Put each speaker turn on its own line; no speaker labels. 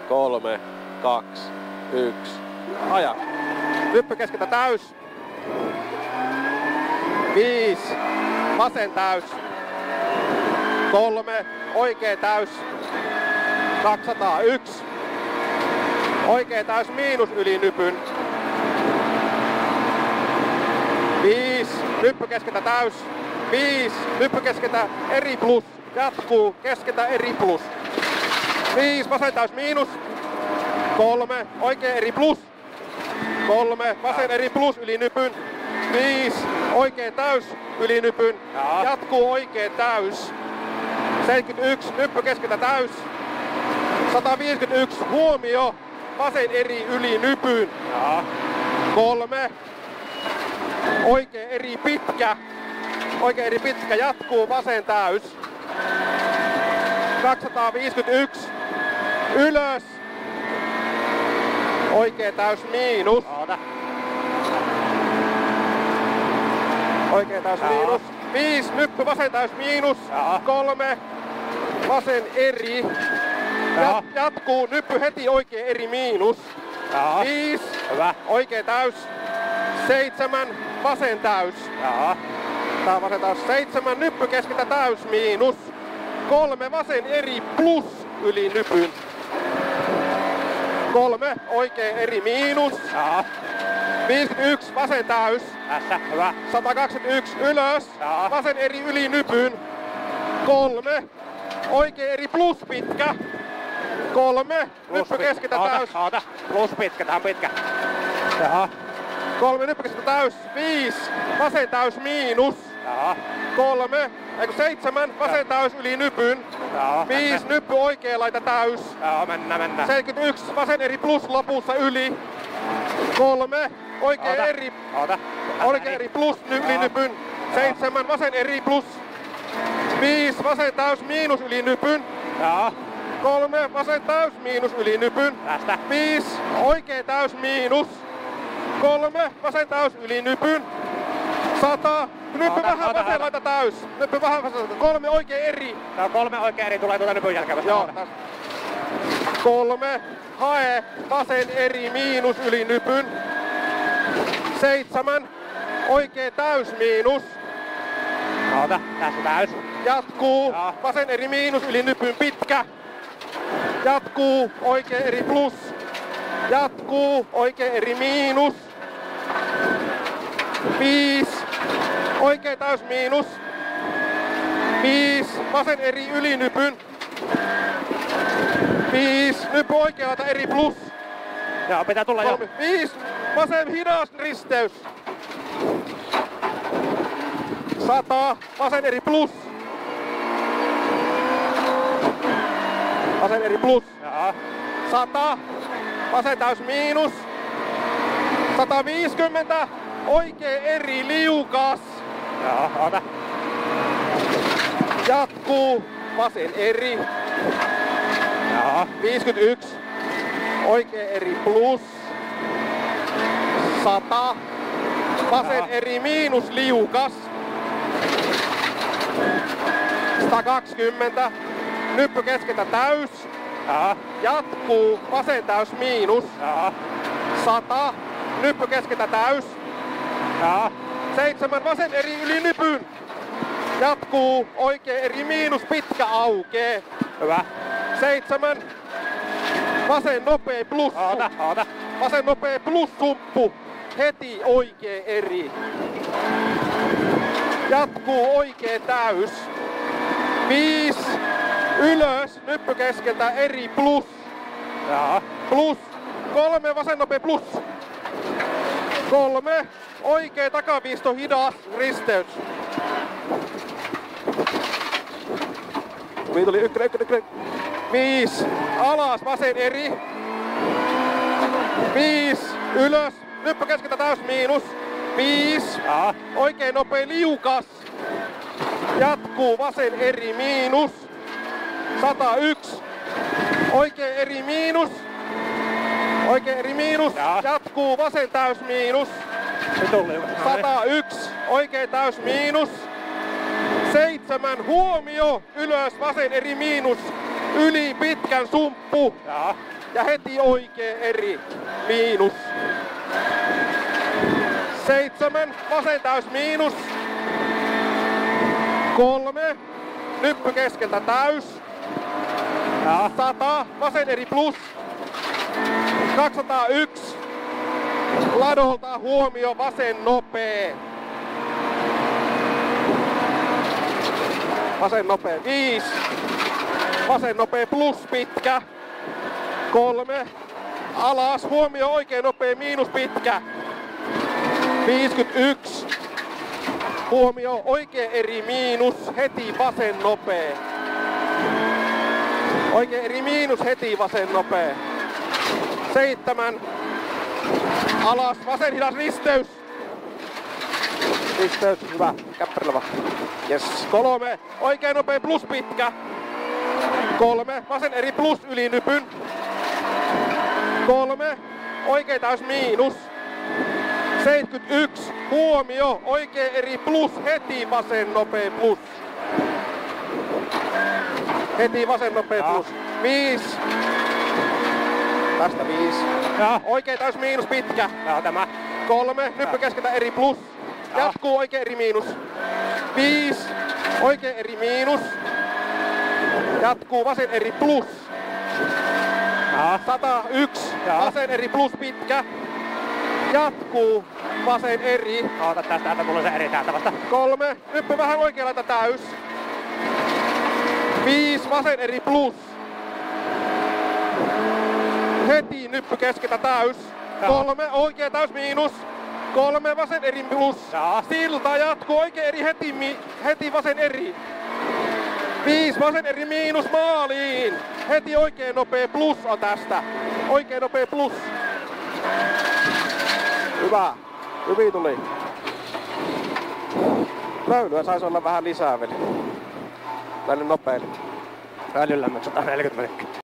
3, 2, 1. Aja.
Nyppy keskeltä täys. 5. Vasen täys. 3. Oikea täys. 201. Oikea täys miinus yli nypyn. 5. Nyppy keskeltä täys. 5. Nyppy keskeltä eri plus. Jatkuu keskeltä eri plus. 5. Vasen täys miinus. 3. Oikea eri plus. 3. Vasen eri plus yli nypyn. 5. Oikea täys yli nypyn. Jatkuu oikea täys. 71. Nyppy keskeltä täys. 151. Huomio. Vasen eri yli nypyn. 3. Oikea eri pitkä. Oikea eri pitkä. Jatkuu vasen täys. 251. Ylös. Oikea täys miinus. Oikea täys miinus. 5. Nyppy vasen täys miinus. 3. Vasen eri. Jatkuu nyppy heti oikea eri miinus. 5. Oikea täys. 7. Vasen täys. Tää on vasen täys. 7. Nyppy keskeltä täys miinus. 3. Vasen eri plus yli nypyn. 3. Oikea eri miinus. 51. Vasen täys. 121. Ylös. Vasen eri yli nypyn. 3. Oikea eri plus pitkä. 3. Nyppy keskeltä täys.
Plus pitkä, tää on pitkä.
3. Nyppy keskeltä täys. 5. Vasen täys miinus. 3. 7. Vasen täys yli nypyn. 5. Nyppy oikea laita täys.
Mennään.
71. Vasen eri plus lopussa yli. 3. Oikea eri. Oikea eri plus yli nypyn. 7. Vasen eri plus. 5. Vasen täys miinus yli nypyn. 3. Vasen täys miinus yli nypyn. 5. Oikea täys miinus. 3. Vasen täys yli nypyn. 100. Nyppy vähän vasen laita täys. Nyppy vähän vasen. 3. Oikea eri.
Tää on 3 oikea eri, tulee tuota nypyn jälkeen vasta.
Joo. 3. Hae vasen eri miinus yli nypyn. 7. Oikea täys miinus.
Tässä täys.
Jatkuu. Vasen eri miinus yli nypyn pitkä. Jatkuu. Oikea eri plus. Jatkuu. Oikea eri miinus. 5. Oikea täys miinus. 5. Vasen eri yli nypyn. 5. Nyppy oikealta eri plus.
Joo, pitää tulla jo.
5. Vasen hidas risteys. 100. Vasen eri plus. Vasen eri plus. 100. Vasen täys miinus. 150. Oikea eri liukas. Jatkuu. Vasen eri. 51. Oikea eri plus. 100. Vasen eri miinus liukas. 120. Nyppy keskeltä täys. Jatkuu. Vasen täys miinus. 100. Nyppy keskeltä täys. 7. Vasen eri yli nypyn. Jatkuu. Oikea eri miinus pitkä aukee. 7. Vasen nopea plus. Vasen nopea plus sumppu. Heti oikea eri. Jatkuu oikea täys. 5. Ylös. Nyppy keskeltä eri plus. Plus. 3. Vasen nopea plus. 3. Oikea takaviisto hidas risteys. Tuli 1. 5. Alas vasen eri. 5. Ylös. Nyppy keskeltä täys miinus. 5. Oikein nopea liukas. Jatkuu vasen eri miinus. 101. Oikein eri miinus. Oikein eri miinus. Jatkuu vasen täys miinus. 101. Oikein täys miinus. 7. Huomio. Ylös vasen eri miinus. Yli pitkän sumppu. ja heti oikea eri miinus. 7, vasen täys miinus. 3, nyppy keskeltä täys. 100, vasen eri plus. 201, ladolta huomio, vasen nopee. Vasen nopee 5, vasen nopee plus pitkä. 3, alas, huomio, oikein nopee miinus pitkä. 51, huomio, oikein eri miinus, heti vasen nopee. Oikein eri miinus, heti vasen nopee. 7, alas, vasen hidas risteys. Risteys, hyvä, käppärillä vaan. Yes. 3, oikein nopea plus pitkä. 3, vasen eri plus yli nypyn. 3, oikein täys miinus. 71, huomio, oikein eri plus, heti vasen nopea plus. Heti vasen nopea plus. 5. Tästä 5. Oikein täys miinus pitkä.
Tämä.
3, nyppy keskeltä eri plus. Jatkuu oikein eri miinus. 5, oikein eri miinus. Jatkuu vasen eri plus. 101, vasen eri plus pitkä. Jatkuu vasen eri.
Oota tästä tulee se eri täältä vasta.
3, nyppy vähän oikealta täys. 5, vasen eri plus. Heti nyppy keskeltä täys. 3, oikea täys miinus. 3, vasen eri plus. Silta jatkuu oikein eri heti vasen eri. 5, vasen eri miinus maaliin. Heti oikein nopea plus on tästä. Oikein nopea plus. Hyvä. Hyvin tuli. Löylyä saisi olla vähän lisää vielä. Tänne nopeille.
Välillä 140 metriä.